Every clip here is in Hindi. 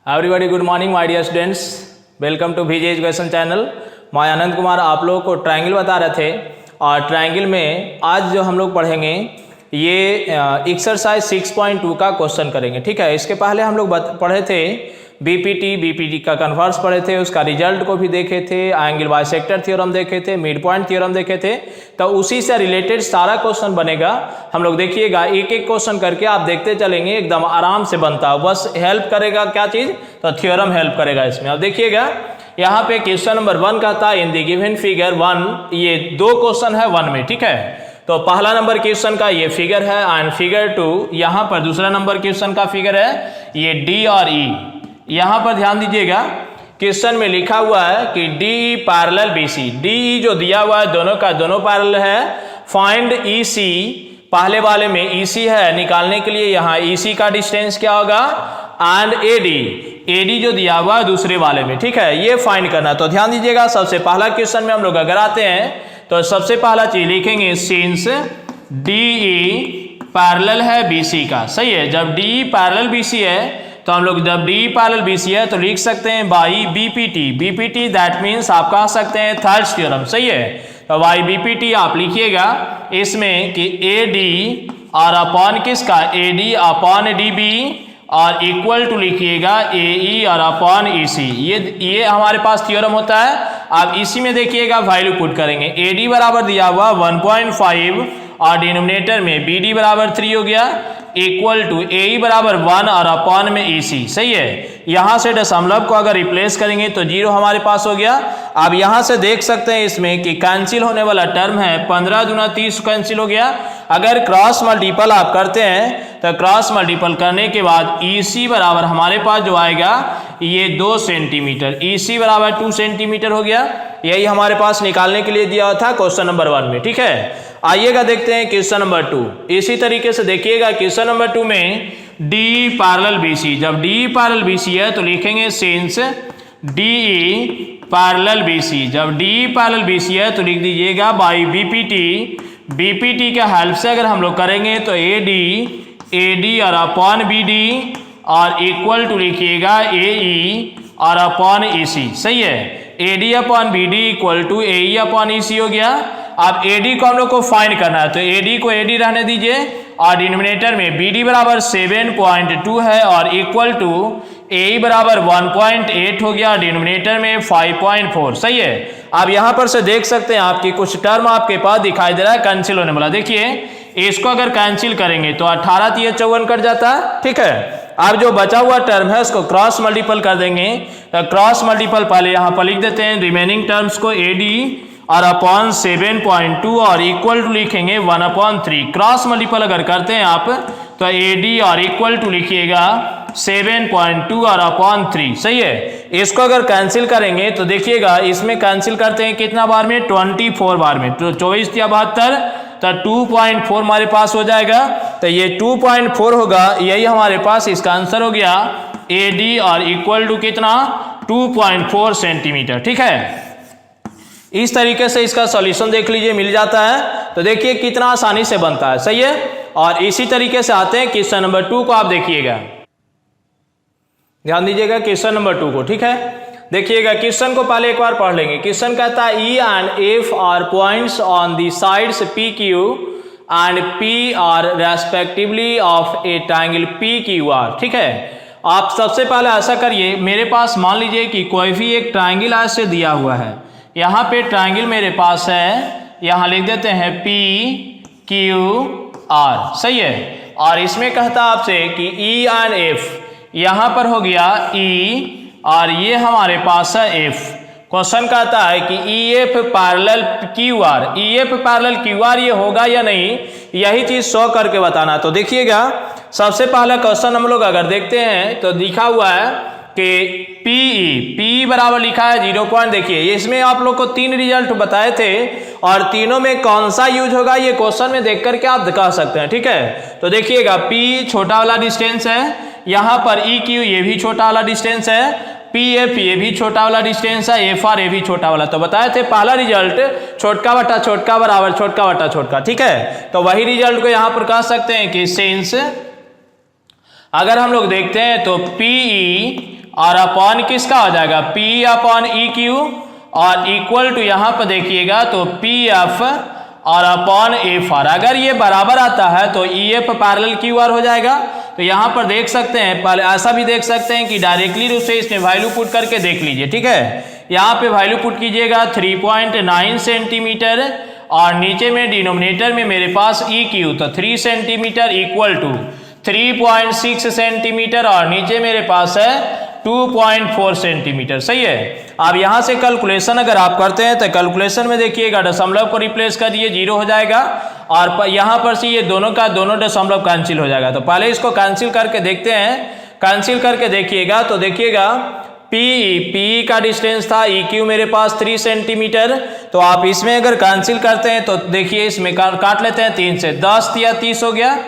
Everybody good morning my dear students, welcome to VJ education channel. मैं आनंद कुमार आप लोगों को ट्रायंगल बता रहे थे और ट्रायंगल में आज जो हम लोग पढ़ेंगे ये एक्सरसाइज 6.2 का क्वेश्चन करेंगे। ठीक है, इसके पहले हम लोग पढ़े थे बीपीटी का कन्वर्स पढ़े थे, उसका रिजल्ट को भी देखे थे, एंगल बाइसेक्टर थ्योरम देखे थे, मिड पॉइंट थ्योरम देखे थे। तो उसी से रिलेटेड सारा क्वेश्चन बनेगा। हम लोग देखिएगा एक एक क्वेश्चन करके आप देखते चलेंगे, एकदम आराम से बनता है। बस हेल्प करेगा क्या चीज़, तो थ्योरम हेल्प करेगा इसमें। अब देखिएगा यहाँ पे क्वेश्चन नंबर 1 कहता है इन द गिवन फिगर 1, ये दो क्वेश्चन है 1 में। ठीक है, तो पहला नंबर क्वेश्चन का ये फिगर है एंड फिगर 2 यहाँ पर दूसरा नंबर क्वेश्चन का फिगर है ये डी और ई। यहाँ पर ध्यान दीजिएगा, क्वेश्चन में लिखा हुआ है कि डी पैरेलल बीसी, डी जो दिया हुआ है दोनों का दोनों पैरेलल है। फाइंड ईसी, पहले वाले में ईसी है, निकालने के लिए यहाँ ईसी का डिस्टेंस क्या होगा एंड एडी जो दिया हुआ है दूसरे वाले में। ठीक है, ये फाइंड करना। तो ध्यान दीजिएगा, सबसे पहला क्वेश्चन में हम लोग अगर आते हैं तो सबसे पहला चीज लिखेंगे सिंस डी पैरेलल है बीसी का। सही है, जब डी पैरेलल बीसी है तो हम लोग जब डी पैरेलल बीसी है तो लिख सकते हैं बाई बीपीटी दैट मीन्स आप कह सकते हैं थर्ड थ्योरम। सही है, तो बाई बीपीटी आप लिखिएगा इसमें कि एडी और अपॉन किसका एडी अपॉन डीबी और इक्वल टू लिखिएगा एई और अपॉन ईसी। ये हमारे पास थ्योरम होता है। आप इसी में देखिएगा वैल्यू पुट करेंगे। एडी बराबर दिया हुआ 1.5 और डिनोमिनेटर में बीडी बराबर 3 हो गया, इक्वल टू ए बराबर 1 और अपॉन में ईसी। सही है, यहाँ से दशमलव को अगर रिप्लेस करेंगे तो 0 हमारे पास हो गया। अब यहाँ से देख सकते हैं इसमें कि कैंसिल होने वाला टर्म है 15 दूना 30 कैंसिल हो गया। अगर क्रॉस मल्टीपल आप करते हैं तो क्रॉस मल्टीपल करने के बाद ईसी बराबर हमारे पास जो आएगा ये 2 सेंटीमीटर, ईसी बराबर 2 सेंटीमीटर हो गया। यही हमारे पास निकालने के लिए दिया था क्वेश्चन नंबर 1 में। ठीक है, आइएगा देखते हैं क्वेश्चन नंबर 2। इसी तरीके से देखिएगा क्वेश्चन नंबर 2 में डी पैरेलल बीसी, जब डी पैरेलल बीसी है तो लिखेंगे सिंस डी पैरेलल बीसी। जब डी पैरेलल बीसी है तो लिख दीजिएगा बाई बीपीटी के हेल्प से अगर हम लोग करेंगे तो एडी और अपॉन बीडी और इक्वल टू लिखिएगा एई और अपॉन ईसी। सही है, AD upon BD equal to AE upon EC हो गया। अब एडी को हम लोग को फाइंड करना है तो एडी को एडी रहने दीजिए और डिनोमिनेटर में बीडी बराबर 7.2 है और इक्वल टू ए बराबर 1.8 हो गया, डिनोमिनेटर में 5.4। सही है, अब यहाँ पर से देख सकते हैं आपकी कुछ टर्म आपके पास दिखाई दे रहा है कैंसिल होने वाला। देखिए इसको अगर कैंसिल करेंगे तो 18 3 54 कट जाता है। ठीक है, अब जो बचा हुआ टर्म है उसको क्रॉस मल्टीपल कर देंगे। तो क्रॉस मल्टीपल पहले यहाँ पर लिख देते हैं रिमेनिंग टर्म्स को एडी और अपॉन 7.2 और इक्वल टू लिखेंगे 1/3। क्रॉस मल्टीपल अगर करते हैं आप तो एडी और इक्वल टू लिखिएगा 7.2 और अपॉन 3। सही है, इसको अगर कैंसिल करेंगे तो देखिएगा इसमें कैंसिल करते हैं कितना बार में 24 बार में, तो 24 या 72 तो 2.4 हमारे पास हो जाएगा। तो ये 2.4 होगा, यही हमारे पास इसका आंसर हो गया एडी और इक्वल टू कितना 2.4 सेंटीमीटर। ठीक है, इस तरीके से इसका सॉल्यूशन देख लीजिए मिल जाता है। तो देखिए कितना आसानी से बनता है। सही है, और इसी तरीके से आते हैं क्वेश्चन नंबर 2 को। आप देखिएगा, ध्यान दीजिएगा क्वेश्चन नंबर 2 को। ठीक है, देखिएगा क्वेश्चन को पहले एक बार पढ़ लेंगे। क्वेश्चन कहता है E and F R points on the sides P Q and P R respectively of A triangle P Q R. ठीक है, आप सबसे पहले ऐसा करिए, मेरे पास मान लीजिए कि कोई भी एक ट्रायंगल ऐसे दिया हुआ है। यहाँ पे ट्रायंगल मेरे पास है, यहाँ लिख देते हैं पी क्यू आर। सही है, और इसमें कहता आपसे कि ई एंड एफ, यहाँ पर हो गया ई और ये हमारे पास है एफ। क्वेश्चन कहता है कि E F parallel Q R, E F parallel Q R ये होगा या नहीं, यही चीज शो करके बताना। तो देखिएगा सबसे पहला क्वेश्चन हम लोग अगर देखते हैं तो लिखा हुआ है कि पी बराबर लिखा है 0. देखिए इसमें आप लोग को 3 रिजल्ट बताए थे और तीनों में कौन सा यूज होगा ये क्वेश्चन में देख करके आप दिखा सकते हैं। ठीक है, तो देखिएगा पी छोटा वाला डिस्टेंस है, यहाँ पर ई क्यू ये भी छोटा वाला डिस्टेंस है, पी एफ ये भी छोटा वाला डिस्टेंस है, एफ आर ये भी छोटा वाला। तो बताए थे पहला रिजल्ट छोटका बटा छोटका बराबर छोटका बटा छोटका। ठीक है, तो वही रिजल्ट को यहाँ पर कह सकते हैं कि सिंस अगर हम लोग देखते हैं तो पी और अपॉन किसका हो जाएगा P अपॉन ई क्यू और इक्वल टू यहाँ पर देखिएगा तो पी एफ और अपॉन एफ आर। अगर ये बराबर आता है तो E F parallel Q R हो जाएगा। तो यहाँ पर देख सकते हैं, पहले ऐसा भी देख सकते हैं कि डायरेक्टली रूप से इसमें वैल्यू पुट करके देख लीजिए, ठीक है। यहाँ पे वैल्यू पुट कीजिएगा 3.9 सेंटीमीटर और नीचे में डिनोमिनेटर में मेरे पास ई क्यू तो 3 सेंटीमीटर इक्वल टू 3.6 सेंटीमीटर और नीचे मेरे पास है 2.4 सेंटीमीटर। सही है। अब यहाँ से कैलकुलेशन अगर आप करते हैं तो कैलकुलेशन में देखिएगा दशमलव को रिप्लेस कर दिए 0 हो जाएगा और यहाँ पर से ये दोनों का दोनों दशमलव कैंसिल हो जाएगा। तो पहले इसको कैंसिल करके देखते हैं। कैंसिल करके देखिएगा तो देखिएगा पी का डिस्टेंस था, ई क्यू मेरे पास 3 सेंटीमीटर। तो आप इसमें अगर कैंसिल करते हैं तो देखिए इसमें काट लेते हैं 3 से, 10 या 30 हो गया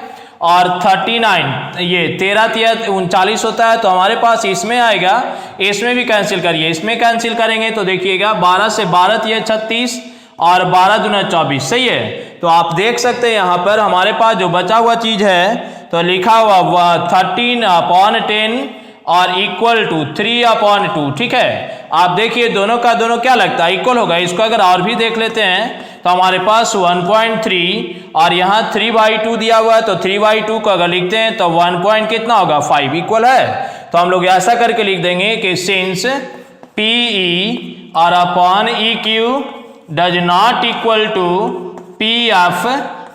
और 39 ये 13 या 39 होता है। तो हमारे पास इसमें आएगा, इसमें भी कैंसिल करिए, इसमें कैंसिल करेंगे तो देखिएगा 12 से 12 या 36 और 12 दूना 24। सही है। तो आप देख सकते हैं यहाँ पर हमारे पास जो बचा हुआ चीज है तो लिखा हुआ 13/10 और इक्वल टू 3/2। ठीक है। आप देखिए दोनों का दोनों क्या लगता है इक्वल होगा। इसको अगर और भी देख लेते हैं तो हमारे पास 1.3 और यहाँ 3/2 दिया हुआ है तो 3/2 को अगर लिखते हैं तो 1 कितना होगा 5 इक्वल है। तो हम लोग ऐसा करके लिख देंगे कि सिंस PE और upon EQ does not equal to PF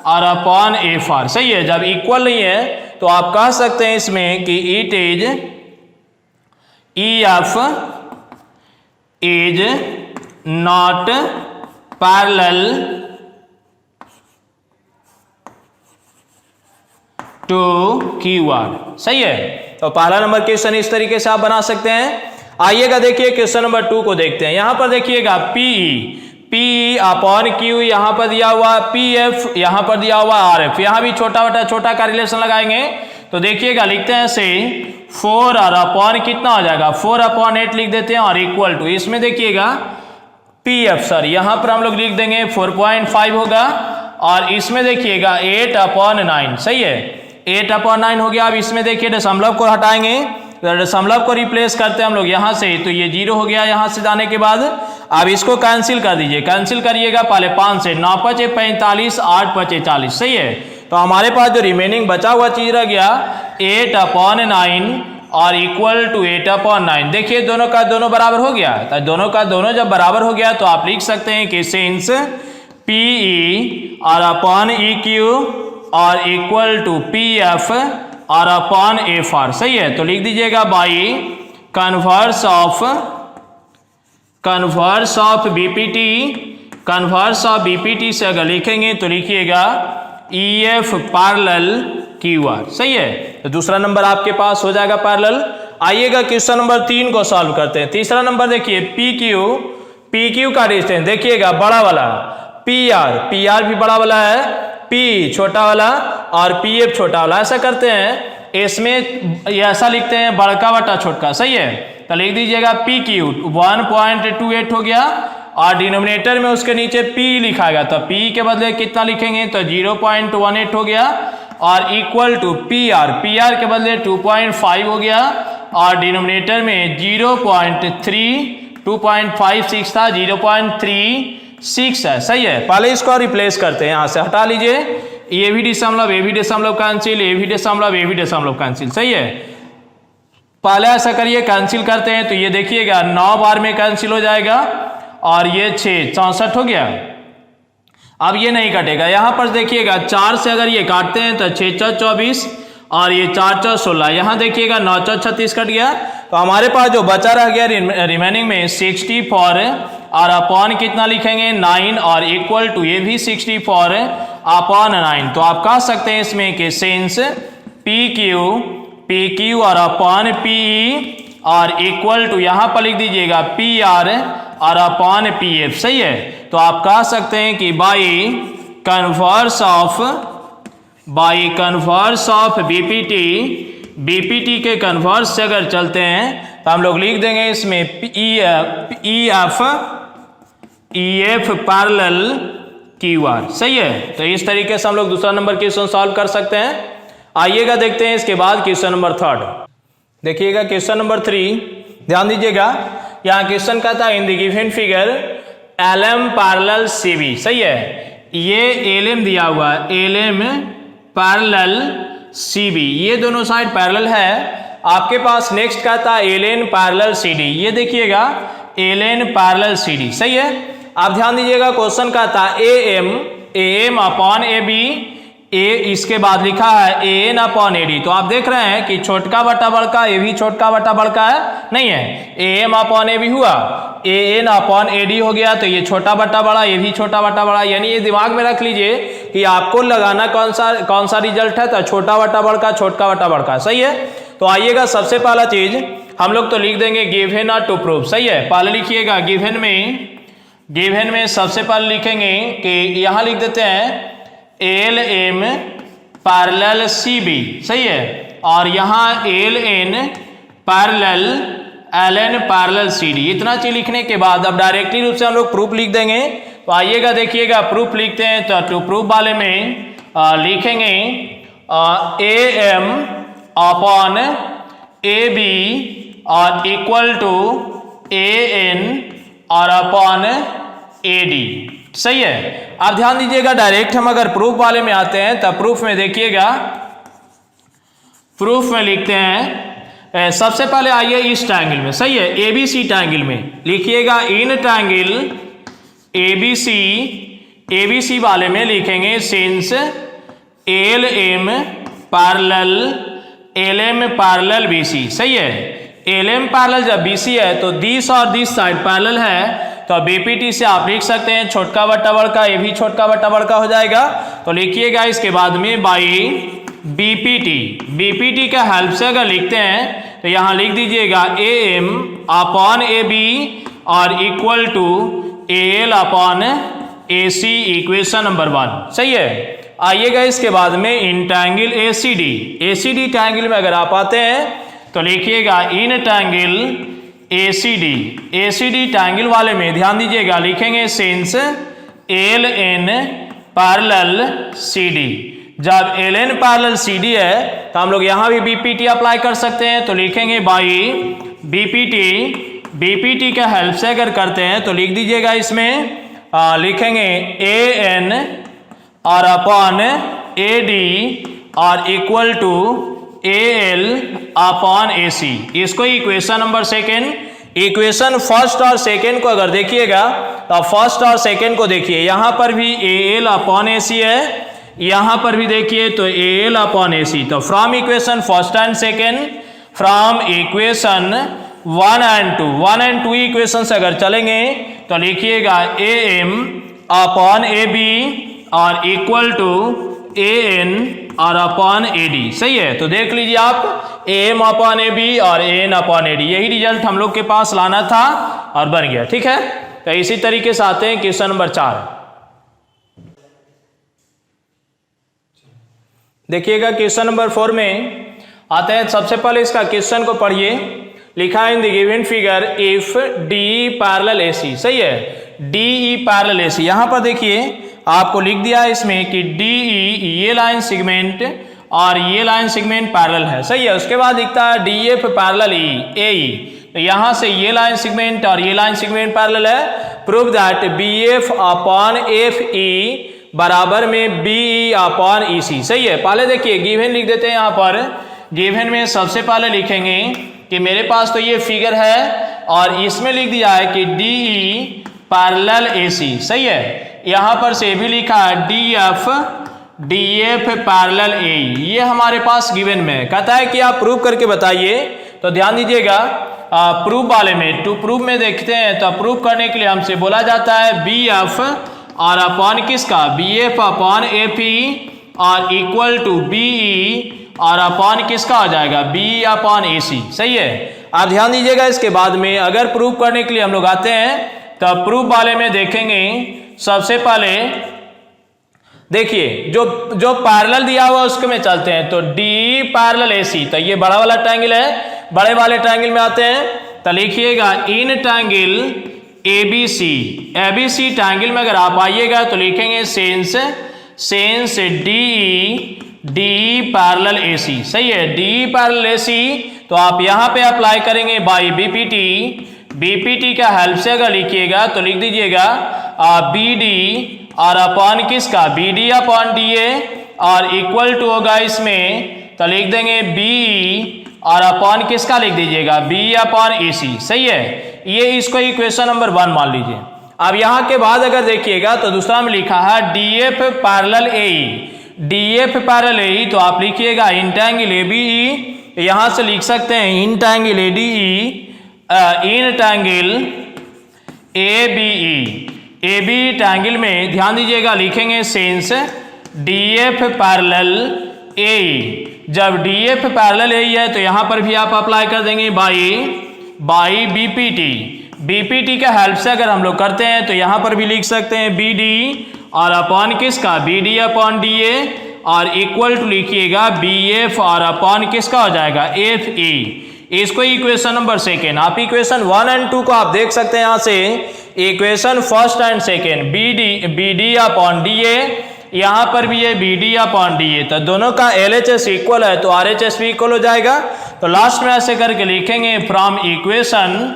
और अपॉन FR। सही है। जब इक्वल नहीं है तो आप कह सकते हैं इसमें कि it is EF is not parallel to QR। सही है। तो पहला नंबर क्वेश्चन इस तरीके से आप बना सकते हैं। आइएगा देखिए क्वेश्चन नंबर 2 को देखते हैं। यहां पर देखिएगा PE अपॉन Q यहां पर दिया हुआ, PF यहां पर दिया हुआ, RF यहां भी छोटा का रिलेशन लगाएंगे तो देखिएगा लिखते हैं से 4 और अपॉन कितना हो जाएगा 4/8 लिख देते हैं और इक्वल टू इसमें देखिएगा PF सर यहां पर हम लोग लिख देंगे 4.5 होगा और इसमें देखिएगा 8/9। सही है। 8/9 हो गया। अब इसमें देखिए दशमलव को हटाएंगे तो दशमलव को रिप्लेस करते हैं हम लोग यहां से तो ये 0 हो गया यहां से जाने के बाद। अब इसको कैंसिल कर दीजिए। कैंसिल करिएगा पहले 5 से 9 × 5 = 45, 8 × 5 = 40। सही है। तो हमारे पास जो रिमेनिंग बचा हुआ चीज रह गया 8/9 और इक्वल टू 8/9। देखिए दोनों का दोनों बराबर हो गया। तो दोनों का दोनों जब बराबर हो गया तो आप लिख सकते हैं कि सिंस PE और अपॉन EQ और इक्वल टू PF और अपॉन FR। सही है। तो लिख दीजिएगा बाई कन्वर्स ऑफ BPT से अगर लिखेंगे तो लिखिएगा EF पैरेलल QR। सही है। तो दूसरा नंबर आपके पास हो जाएगा पैरेलल। आइएगा क्वेश्चन नंबर 3 को सॉल्व करते हैं। तीसरा नंबर देखिए PQ का डिस्टेंस देखिएगा बड़ा वाला, PR भी बड़ा वाला है, P छोटा वाला और PF छोटा वाला। ऐसा करते हैं इसमें ऐसा लिखते हैं बड़का बटा छोटका। सही है। तो लिख दीजिएगा PQ 1.28 हो गया और डिनोमिनेटर में उसके नीचे P लिखाएगा तो P के बदले कितना लिखेंगे तो 0.18 हो गया और इक्वल टू PR के बदले 2.5 हो गया और डिनोमिनेटर में 2.56 था 0.36 है। सही है। पहले इसको रिप्लेस करते हैं, यहां से हटा लीजिए ये भी दशमलव कैंसिल, ये भी दशमलव कैंसिल। सही है। पहले ऐसा करिए कैंसिल करते हैं तो ये देखिएगा 9 बार में कैंसिल हो जाएगा और ये 6 64 हो गया। अब ये नहीं कटेगा। यहां पर देखिएगा 4 से अगर ये काटते हैं तो 6 × 24 और ये 4 × 16। यहां देखिएगा 9 × 36 कट गया। तो हमारे पास जो बचा रह गया रिमेनिंग में 64 और अपॉन कितना लिखेंगे 9 और इक्वल टू ये भी 64/9। तो आप कह सकते हैं इसमें कि सिंस PQ और अपॉन PE और इक्वल टू यहां पर लिख दीजिएगा PR और अपॉन PF। सही है। तो आप कह सकते हैं कि बाई कन्वर्स ऑफ BPT के कन्वर्स से अगर चलते हैं तो हम लोग लिख देंगे इसमें EF पैरेलल QR। सही है। तो इस तरीके से हम लोग दूसरा नंबर क्वेश्चन सॉल्व कर सकते हैं। आइएगा देखते हैं इसके बाद क्वेश्चन नंबर 3। देखिएगा क्वेश्चन नंबर 3 ध्यान दीजिएगा, यहाँ क्वेश्चन कहता है in the given figure LM parallel CB, सही है, ये LM दिया हुआ है, LM पैरेलल CB, ये दोनों साइड पैरेलल है। आपके पास नेक्स्ट कहता है LN पैरेलल CD, ये देखिएगा LN पैरेलल CD, सही है। आप ध्यान दीजिएगा क्वेश्चन कहता है AM अपॉन AB, ए इसके बाद लिखा है AN अपॉन AD, तो आप देख रहे हैं कि छोटका बटा बड़का, ये भी छोटका बटा बड़का है, नहीं है, AM अपॉन AB हुआ, AN अपॉन AD हो गया, तो ये छोटा बटा बड़ा, ये भी छोटा बटा बड़ा, यानी ये दिमाग में रख लीजिए कि आपको लगाना कौन सा रिजल्ट है, तो छोटा बटा बड़का, छोटका बटा बड़का, सही है। तो आइएगा, सबसे पहला चीज हम लोग तो लिख देंगे गिवन और टू प्रूव, सही है। पहले लिखिएगा गिवन में सबसे पहले लिखेंगे कि यहां लिख देते हैं LM पैरेलल CB, सही है, और यहाँ LN parallel LN parallel CD। इतना चीज लिखने के बाद अब डायरेक्टली रूप से हम लोग प्रूफ लिख देंगे। तो आइएगा देखिएगा, प्रूफ लिखते हैं, तो टू प्रूफ वाले में लिखेंगे AM अपॉन AB और इक्वल टू AN और अपॉन AD, सही है। आप ध्यान दीजिएगा, डायरेक्ट हम अगर प्रूफ वाले में आते हैं तब प्रूफ में देखिएगा, प्रूफ में लिखते हैं सबसे पहले आइए इस ट्रायंगल में, सही है, ABC ट्रायंगल में लिखिएगा इन ट्रायंगल ABC वाले में लिखेंगे सिंस LM पैरेलल BC, सही है। LM पैरेलल जब BC है तो दिस और दिस साइड पैरेलल है, तो BPT से आप लिख सकते हैं छोटका बटा बड़का, ये भी छोटका बटा बड़का हो जाएगा। तो लिखिएगा इसके बाद में बाई BPT का हेल्प से अगर लिखते हैं तो यहाँ लिख दीजिएगा AM अपॉन AB और equal to AL upon AC, equation number 1, सही है। आइएगा इसके बाद में इन ट्रायंगल ACD ट्रायंगल में अगर आप आते हैं तो लिखिएगा इन ट्रायंगल ACD ट्रायंगल वाले में ध्यान दीजिएगा, लिखेंगे सिंस LN पैरेलल CD। जब LN पैरेलल CD है तो हम लोग यहाँ भी BPT अप्लाई कर सकते हैं, तो लिखेंगे बाई BPT का हेल्प से अगर करते हैं तो लिख दीजिएगा इसमें लिखेंगे AN और अपॉन AD और equal to AL upon AC। इसको equation number second, equation first और सेकेंड को अगर देखिएगा तो फर्स्ट और सेकेंड को देखिए, यहाँ पर भी AL अपॉन AC है, यहाँ पर भी देखिए तो AL अपॉन AC। तो from equation first and second, from equation 1 and 2 equation से अगर चलेंगे तो लिखिएगा AM अपॉन AB और इक्वल टू AN और अपॉन AD, सही है। तो देख लीजिए आप AM अपॉन AB और AN अपॉन AD, यही रिजल्ट हम लोग के पास लाना था और बन गया, ठीक है। तो इसी तरीके से आते हैं क्वेश्चन नंबर 4। देखिएगा क्वेश्चन नंबर 4 में आते हैं। सबसे पहले इसका क्वेश्चन को पढ़िए, लिखा है in the given figure if DE parallel AC, सही है, DE पैरेलल AC। यहां पर देखिए आपको लिख दिया है इसमें कि DE ये लाइन सेगमेंट और ये लाइन सेगमेंट पैरेलल है, सही है। उसके बाद लिखता है DF पैरेलल AE, तो यहां से ये लाइन सेगमेंट और ये लाइन सेगमेंट पैरेलल है। Prove that BF upon FE बराबर में BE अपॉन EC, सही है। पहले देखिए गिवन लिख देते हैं, यहाँ पर गिवन में सबसे पहले लिखेंगे कि मेरे पास तो ये फिगर है और इसमें लिख दिया है कि DE पैरेलल AC, सही है। यहाँ पर से भी लिखा है DF पैरेलल AE, ये हमारे पास गिवन में कहता है कि आप प्रूव करके बताइए। तो ध्यान दीजिएगा प्रूफ वाले में, टू प्रूफ में देखते हैं तो प्रूफ करने के लिए हमसे बोला जाता है BF और अपॉन किसका, BF अपॉन FE और इक्वल टू BE और अपॉन किसका हो जाएगा, BE अपॉन AC, सही है। आप ध्यान दीजिएगा इसके बाद में अगर प्रूफ करने के लिए हम लोग आते हैं तो प्रूफ वाले में देखेंगे सबसे पहले देखिए जो पैरेलल दिया हुआ उसके में चलते हैं। तो DE पैरेलल AC, तो ये बड़ा वाला ट्रायंगल है, बड़े वाले ट्रायंगल में आते हैं तो लिखिएगा इन ट्रायंगल ABC ट्रायंगल में अगर आप आइएगा तो लिखेंगे since DE D parallel A C. सही है, डी पैरेलल ए सी। तो आप यहाँ पे अप्लाई करेंगे बाई बीपीटी। बीपीटी का हेल्प से अगर लिखिएगा तो लिख दीजिएगा बी डी और अपॉन किसका, B D upon D A, और इक्वल टू होगा इसमें तो लिख देंगे बी और अपॉन किसका लिख दीजिएगा, बी अपॉन ए सी। सही है, ये इसको इक्वेशन नंबर 1 मान लीजिए। अब यहाँ के बाद अगर देखिएगा तो दूसरा में लिखा है D F parallel A E. D F parallel A E तो आप लिखिएगा इंटैंगल ए बी ई, यहाँ से लिख सकते हैं in triangle A D E, in triangle A B E. A B triangle में ध्यान दीजिएगा लिखेंगे since D F parallel A E. जब D F parallel A E है तो यहाँ पर भी आप अप्लाई कर देंगे बाई बीपीटी। बीपीटी का हेल्प से अगर हम लोग करते हैं तो यहाँ पर भी लिख सकते हैं बी डी और अपॉन किसका, B D upon D A, और इक्वल टू लिखिएगा बी एफ और अपॉन किसका हो जाएगा, एफ ई। इसको इक्वेशन नंबर 2। आप इक्वेशन 1 और 2 को आप देख सकते हैं यहाँ से, इक्वेशन 1 और 2 B D upon D A, यहाँ पर भी है B D upon D A. तो दोनों का एल एच एस इक्वल है तो आर एच एस भी इक्वल हो जाएगा। तो लास्ट में ऐसे करके लिखेंगे from equation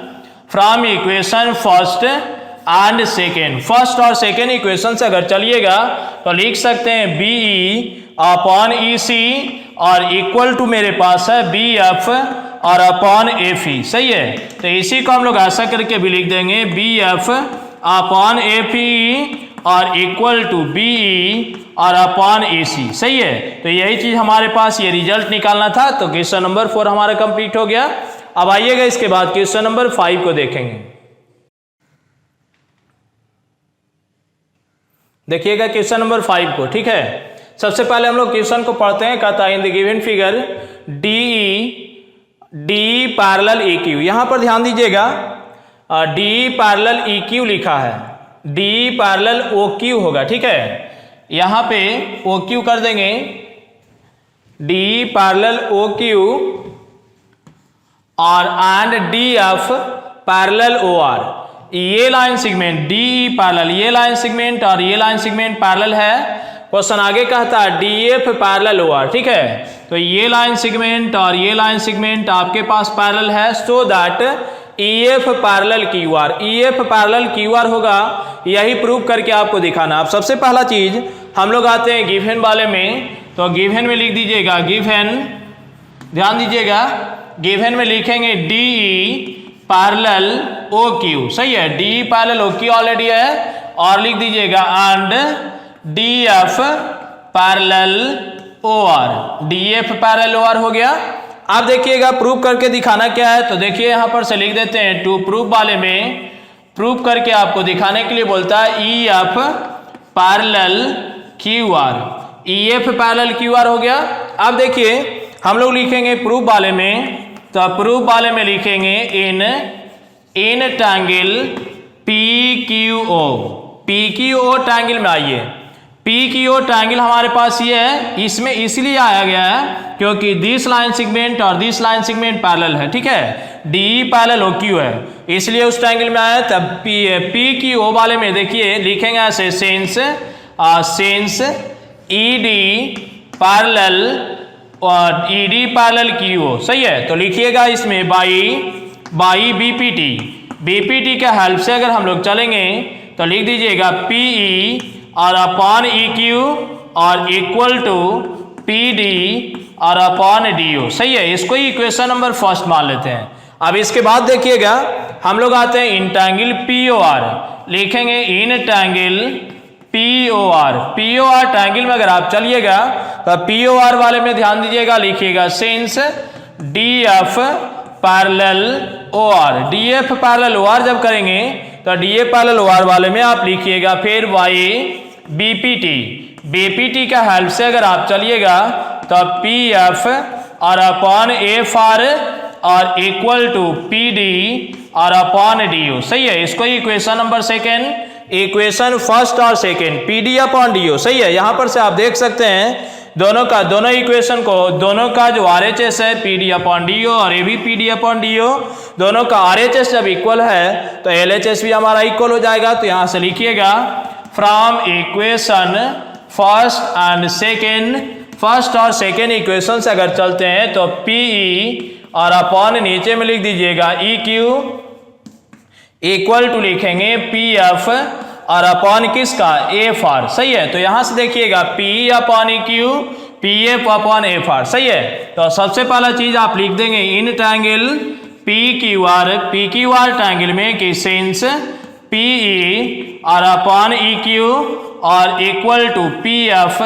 first and second. First और सेकेंड इक्वेशन से अगर चलिएगा तो लिख सकते हैं बी ई अपॉन ई सी और इक्वल टू मेरे पास है बी एफ और अपॉन एफ ई। सही है, तो इसी को हम लोग ऐसा करके भी लिख देंगे B F upon F E और इक्वल टू बी ई और अपॉन ए सी। सही है, तो यही चीज हमारे पास ये रिजल्ट निकालना था। तो क्वेश्चन नंबर 4 हमारा कंप्लीट हो गया। अब आइएगा इसके बाद क्वेश्चन नंबर 5 को देखेंगे। देखिएगा क्वेश्चन नंबर 5 को। ठीक है, सबसे पहले हम लोग क्वेश्चन को पढ़ते हैं। कहता है in the given figure D parallel E Q. यहां पर ध्यान दीजिएगा डी पैरेलल ई क्यू लिखा है, डी पैरेलल ओ क्यू होगा। ठीक है, यहां पे ओ क्यू कर देंगे, डी पैरेलल ओ क्यू और and D F parallel O R. ये लाइन सेगमेंट डी पैरेलल, ये लाइन सेगमेंट और ये लाइन सेगमेंट पैरेलल है। क्वेश्चन आगे कहता है D F parallel O R. ठीक है, तो ये लाइन सेगमेंट और ये लाइन सेगमेंट आपके पास पैरेलल है, so that E F parallel Q R. E F parallel Q R होगा, यही प्रूव करके आपको दिखाना। अब सबसे पहला चीज हम लोग आते हैं गिवन वाले में। तो गिवन में लिख दीजिएगा, गिवन ध्यान दीजिएगा, गिवन में लिखेंगे D E parallel O Q. सही है, D parallel O Q already है, और लिख दीजिएगा and D F parallel O R. D F parallel O R हो गया। आप देखिएगा प्रूव करके दिखाना क्या है। तो देखिए यहां पर से लिख देते हैं टू प्रूव वाले में, प्रूव करके आपको दिखाने के लिए बोलता है E F parallel Q R. E F parallel Q R हो गया। अब देखिए हम लोग लिखेंगे प्रूव वाले में, तो प्रूव वाले में लिखेंगे in triangle P Q O. P Q O triangle में आइए, पी क्यू ओ ट्रायंगल हमारे पास ये है, इसमें इसलिए आया गया है क्योंकि दिस लाइन सेगमेंट और दिस लाइन सेगमेंट पैरेलल है। ठीक है, डी पैरेलल ओ क्यू है, इसलिए उस ट्रायंगल में आया। तब पी क्यू ओ वाले में देखिए लिखेंगे ऐसे सेंस ई डी पैरेलल और E D parallel Q O. सही है, तो लिखिएगा इसमें बाई बीपीटी। बीपीटी के हेल्प से अगर हम लोग चलेंगे तो लिख दीजिएगा पी ई और अपॉन ई क्यू और इक्वल टू पी डी और अपॉन डी ओ। सही है, इसको ही इक्वेशन नंबर 1 मान लेते हैं। अब इसके बाद देखिएगा हम लोग आते हैं in triangle P O R. लिखेंगे in triangle P O R. P O R triangle में अगर आप चलिएगा तो पी ओ आर वाले में ध्यान दीजिएगा लिखिएगा since D F parallel O R. D F parallel O R जब करेंगे तो D F parallel O R वाले में आप लिखिएगा फिर वाई बीपीटी। बीपीटी का हेल्प से अगर आप चलिएगा तो पी एफ और अपॉन एफ आर और इक्वल टू पी डी और अपॉन डी ओ। सही है, इसको इक्वेशन नंबर 2, इक्वेशन 1 और 2 P D upon D O. सही है, यहां पर से आप देख सकते हैं दोनों इक्वेशन को, दोनों का जो आर एच एस है P D upon D O और ए भी P D upon D O, दोनों का आर एच एस जब इक्वल है तो एल एच एस भी हमारा इक्वल हो जाएगा। तो यहां से लिखिएगा फ्रॉम इक्वेशन 1 एंड 2 फर्स्ट और सेकेंड इक्वेशन से अगर चलते हैं तो पी और अपॉन नीचे में लिख दीजिएगा ई क्यू इक्वल टू लिखेंगे पी एफ और अपॉन किसका एफ आर। सही है, तो यहां से देखिएगा P upon E Q P F upon F are. सही है, तो सबसे पहला चीज आप लिख देंगे इन triangle P Q R triangle में कि सिंस पी ई और अपॉन ई क्यू और इक्वल टू पी एफ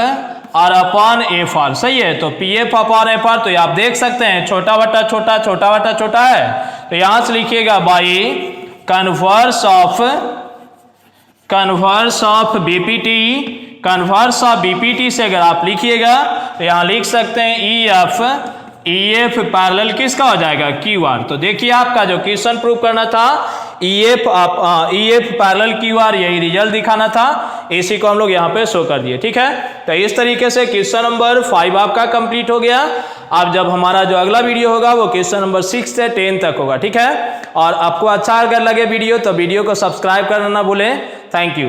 और अपॉन एफ आर। सही है, तो P F upon F are, तो आप देख सकते हैं छोटा बटा छोटा छोटा बटा छोटा है, तो यहां से लिखिएगा by converse of BPT. Converse of BPT से अगर आप लिखिएगा तो यहां लिख सकते हैं ई एफ पैरेलल किसका हो जाएगा क्यू आर। तो देखिए आपका जो क्वेश्चन प्रूव करना था E F parallel Q R, यही रिजल्ट दिखाना था, इसी को हम लोग यहाँ पे शो कर दिए। ठीक है, तो इस तरीके से क्वेश्चन नंबर 5 आपका कंप्लीट हो गया। अब जब हमारा जो अगला वीडियो होगा वो क्वेश्चन नंबर 6 से 10 तक होगा। ठीक है, और आपको अच्छा अगर लगे वीडियो तो वीडियो को सब्सक्राइब करना ना भूलें। Thank you.